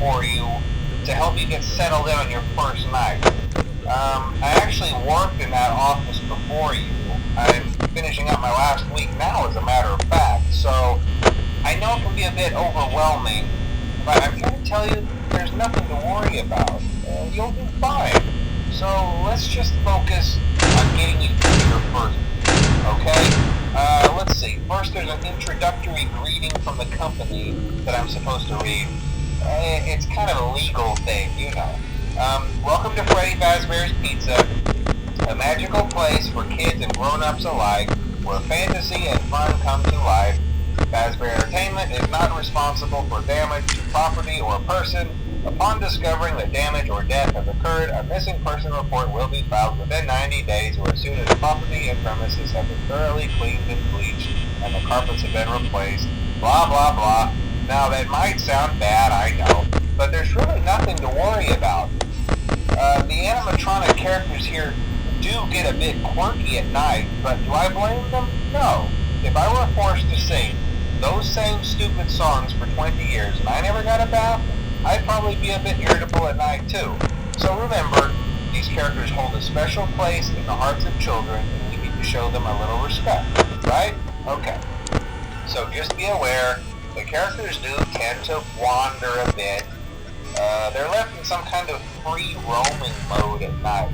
for you to help you get settled in on your first night. I actually worked in that office before you. I'm finishing up my last week now, as a matter of fact, so I know it can be a bit overwhelming, but I'm here to tell you there's nothing to worry about. You'll do fine. So let's just focus on getting you through your first week, okay? Let's see. First, there's an introductory greeting from the company that I'm supposed to read. It's kind of a legal thing, you know. Welcome to Freddy Fazbear's Pizza, a magical place for kids and grown-ups alike, where fantasy and fun come to life. Fazbear Entertainment is not responsible for damage to property or person. Upon discovering that damage or death has occurred, a missing person report will be filed within 90 days or as soon as property and premises have been thoroughly cleaned and bleached and the carpets have been replaced. Blah, blah, blah. Now, that might sound bad, I know, but there's really nothing to worry about. The animatronic characters here do get a bit quirky at night, but do I blame them? No. If I were forced to sing those same stupid songs for 20 years and I never got a bath, I'd probably be a bit irritable at night too. So remember, these characters hold a special place in the hearts of children and we need to show them a little respect, right? Okay. So just be aware, the characters do tend to wander a bit. They're left in some kind of free roaming mode at night.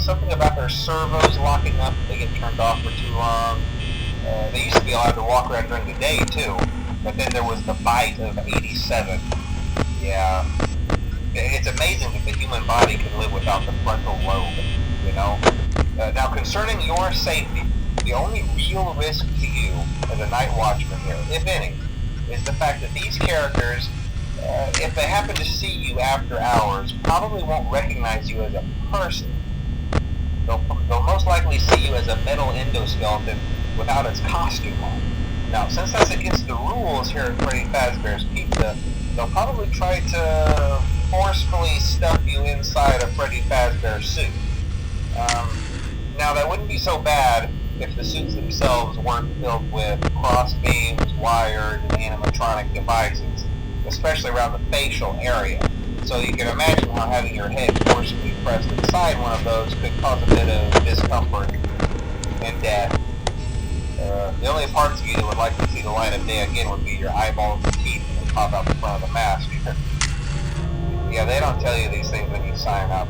Something about their servos locking up if they get turned off for too long. They used to be allowed to walk around during the day too, but then there was the bite of 87. Yeah, it's amazing that the human body can live without the frontal lobe, you know? Now, concerning your safety, the only real risk to you as a night watchman here, if any, is the fact that these characters, if they happen to see you after hours, probably won't recognize you as a person. They'll most likely see you as a metal endoskeleton without its costume on. Now, since that's against the rules here at Freddy Fazbear's Pizza, they'll probably try to forcefully stuff you inside a Freddy Fazbear suit. Now, that wouldn't be so bad if the suits themselves weren't filled with cross beams, wired, and animatronic devices, especially around the facial area. So you can imagine how having your head forcefully pressed inside one of those could cause a bit of discomfort and death. The only parts of you that would likely see the light of day again would be your eyeballs and teeth when they pop out the front of the mask. Yeah, they don't tell you these things when you sign up.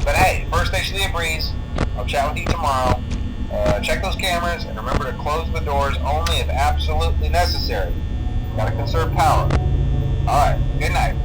But hey, first station of the breeze. I'll chat with you tomorrow. Check those cameras and remember to close the doors only if absolutely necessary. Gotta conserve power. Alright, good night.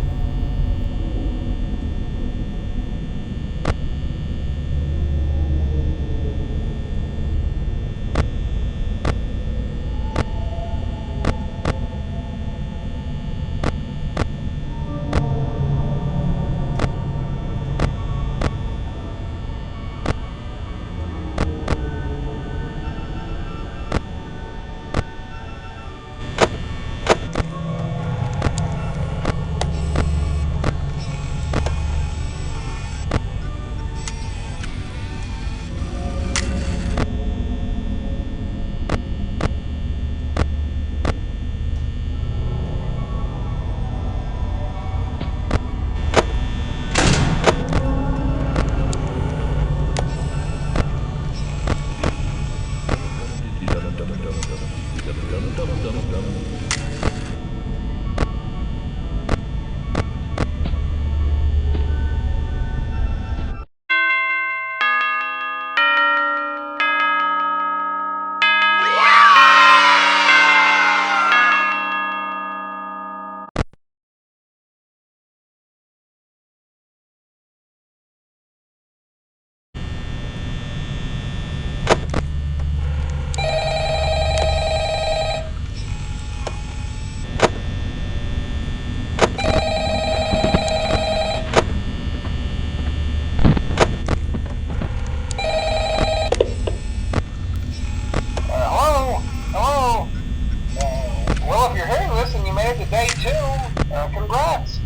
Congrats!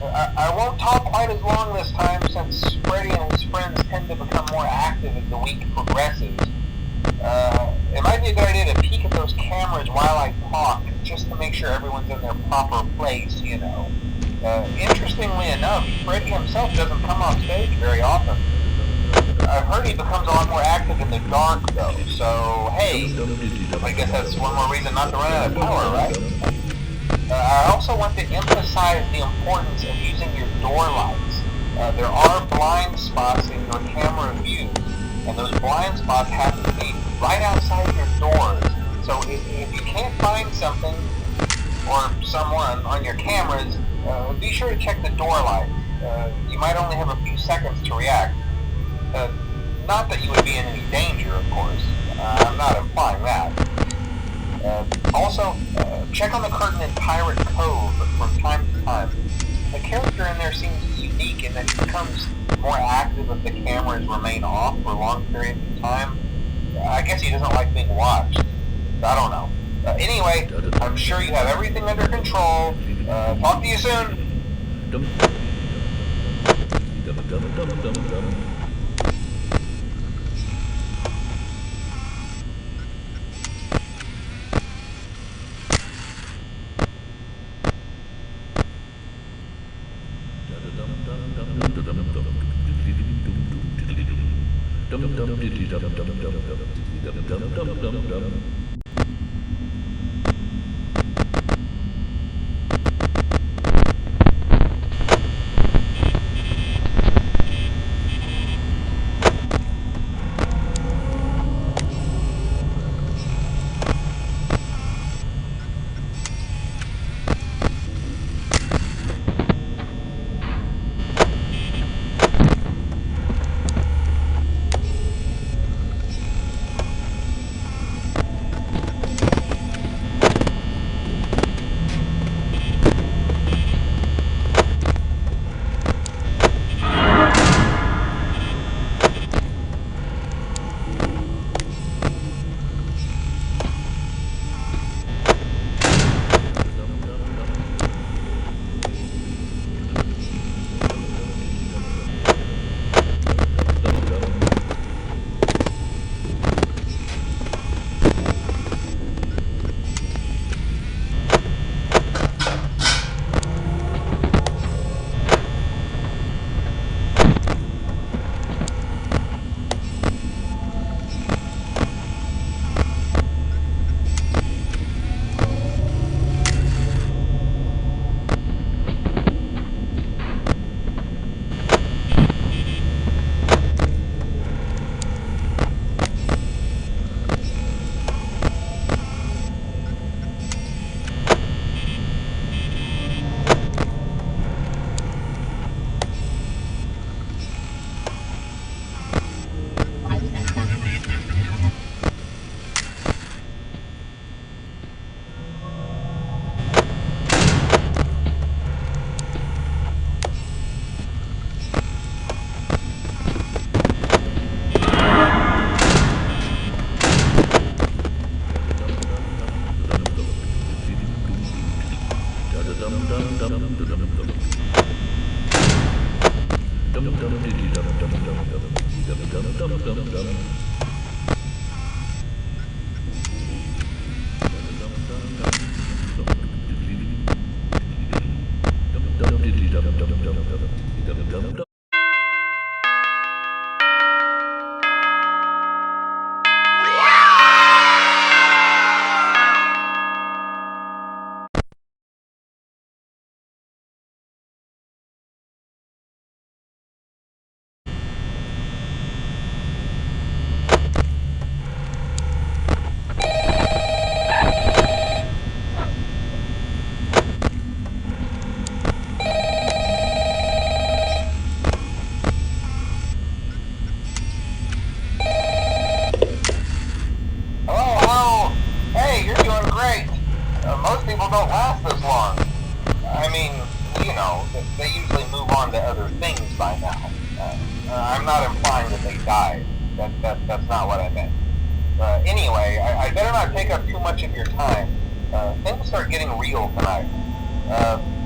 I won't talk quite as long this time since Freddy and his friends tend to become more active as the week progresses. It might be a good idea to peek at those cameras while I talk, just to make sure everyone's in their proper place, you know. Interestingly enough, Freddy himself doesn't come off stage very often. I've heard he becomes a lot more active in the dark, though, so hey, I guess that's one more reason not to run out of power, right? I also want to emphasize the importance of using your door lights. There are blind spots in your camera view, and those blind spots happen to be right outside your doors. So if you can't find something or someone on your cameras, be sure to check the door light. You might only have a few seconds to react. Not that you would be in any danger, of course. I'm not implying that. Also, check on the curtain in Pirate Cove from time to time. The character in there seems unique in that he becomes more active if the cameras remain off for long periods of time. I guess he doesn't like being watched. I don't know. Anyway, I'm sure you have everything under control. Talk to you soon. Most people don't last this long. I mean, you know, they usually move on to other things by now. I'm not implying that they died. That's not what I meant. Anyway, I better not take up too much of your time. Things start getting real tonight.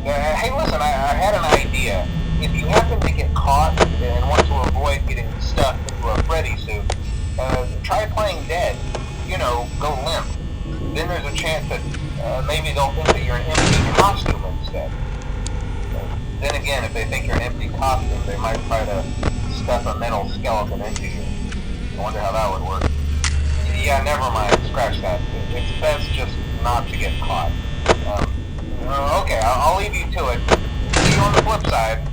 Hey, listen, I had an idea. If you happen to get caught and want to avoid getting stuffed into a Freddy suit, try playing dead. You know, go limp. Then there's a chance that maybe they'll think that you're an empty costume instead. Then again, if they think you're an empty costume, they might try to stuff a metal skeleton into you. I wonder how that would work. Yeah, never mind. Scratch that. It's best just not to get caught. Okay, I'll leave you to it. See you on the flip side.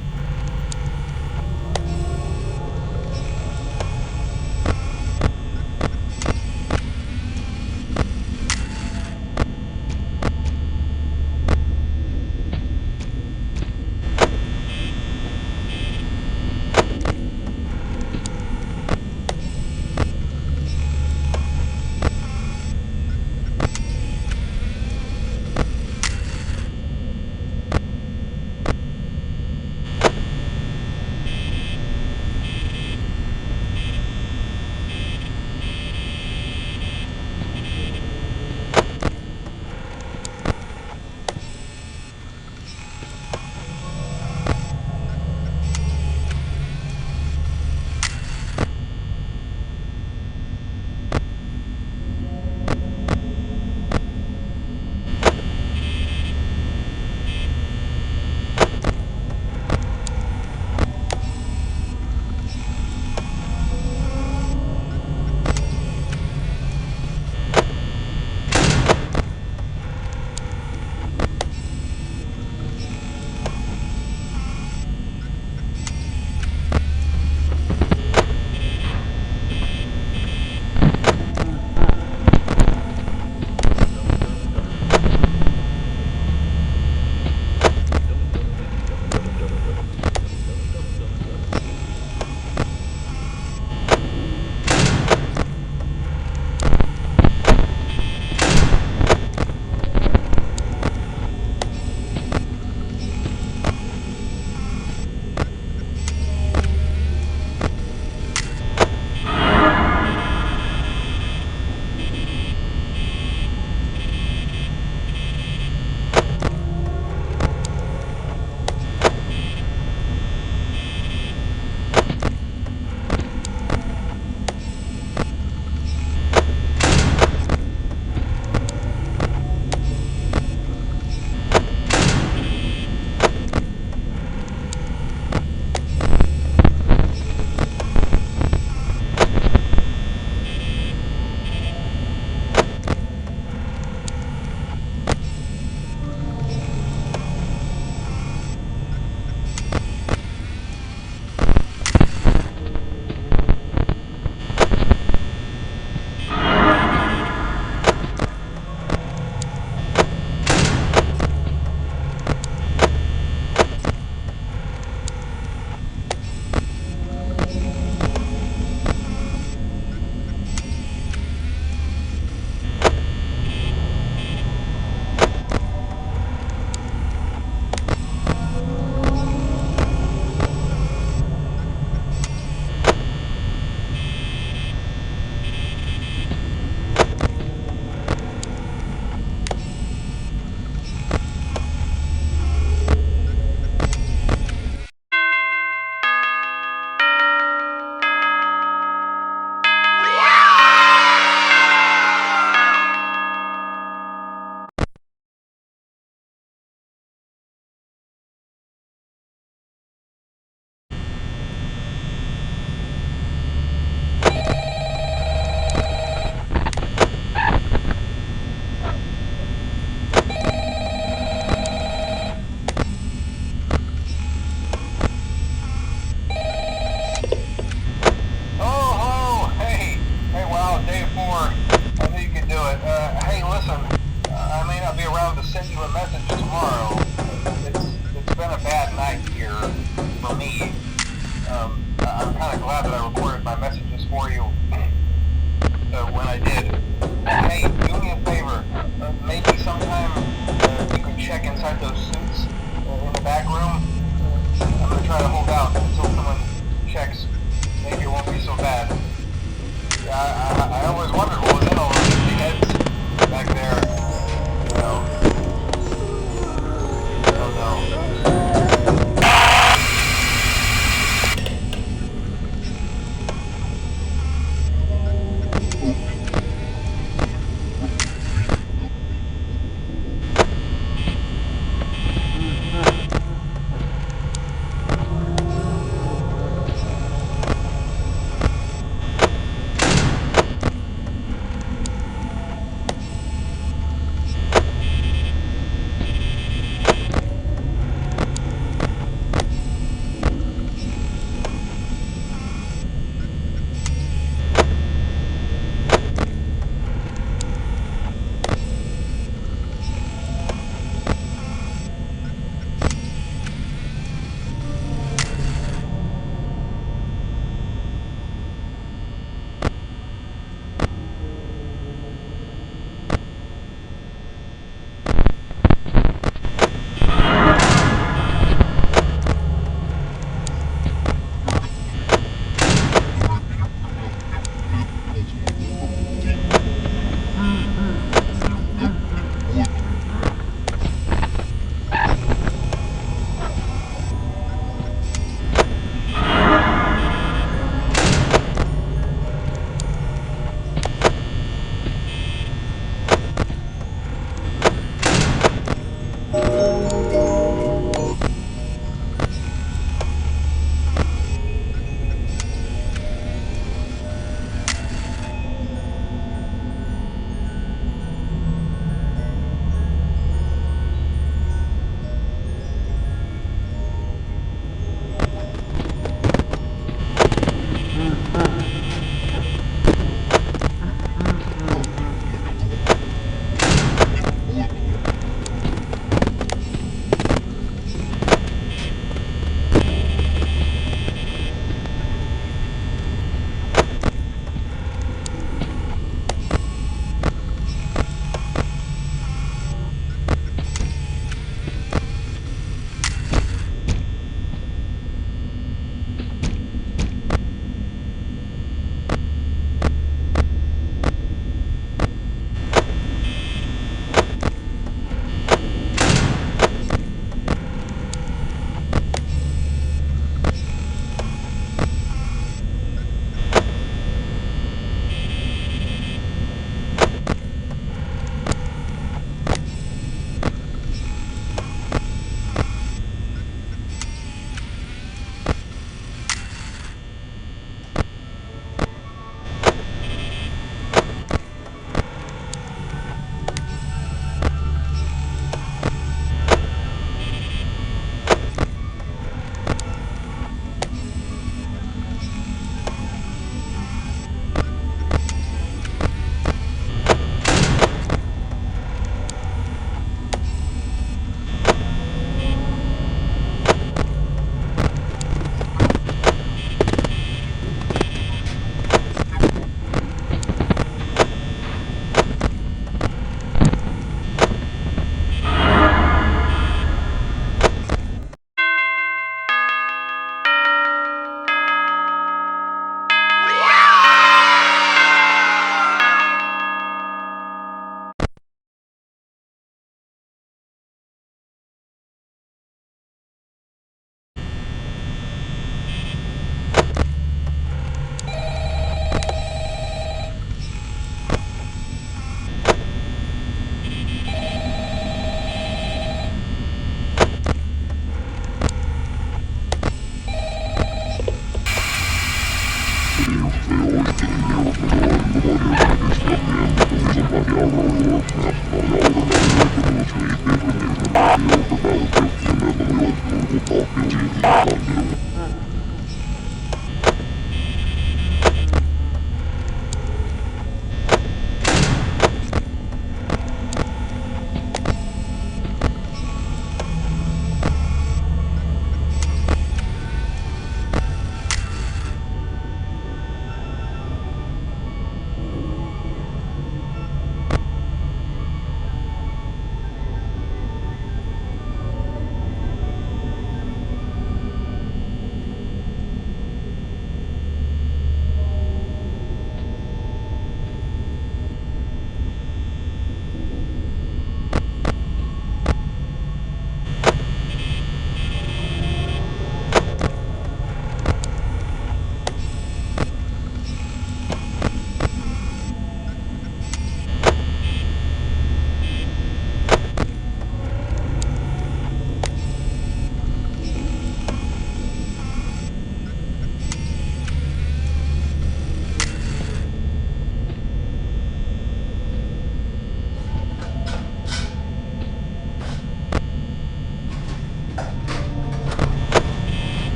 send you a message tomorrow. It's been a bad night here for me. I'm kind of glad that I recorded my messages for you when I did. Hey, do me a favor. Maybe sometime you could check inside those suits in the back room. I'm going to try to hold out until someone checks. Maybe it won't be so bad. I always wondered what was in all those empty heads back there.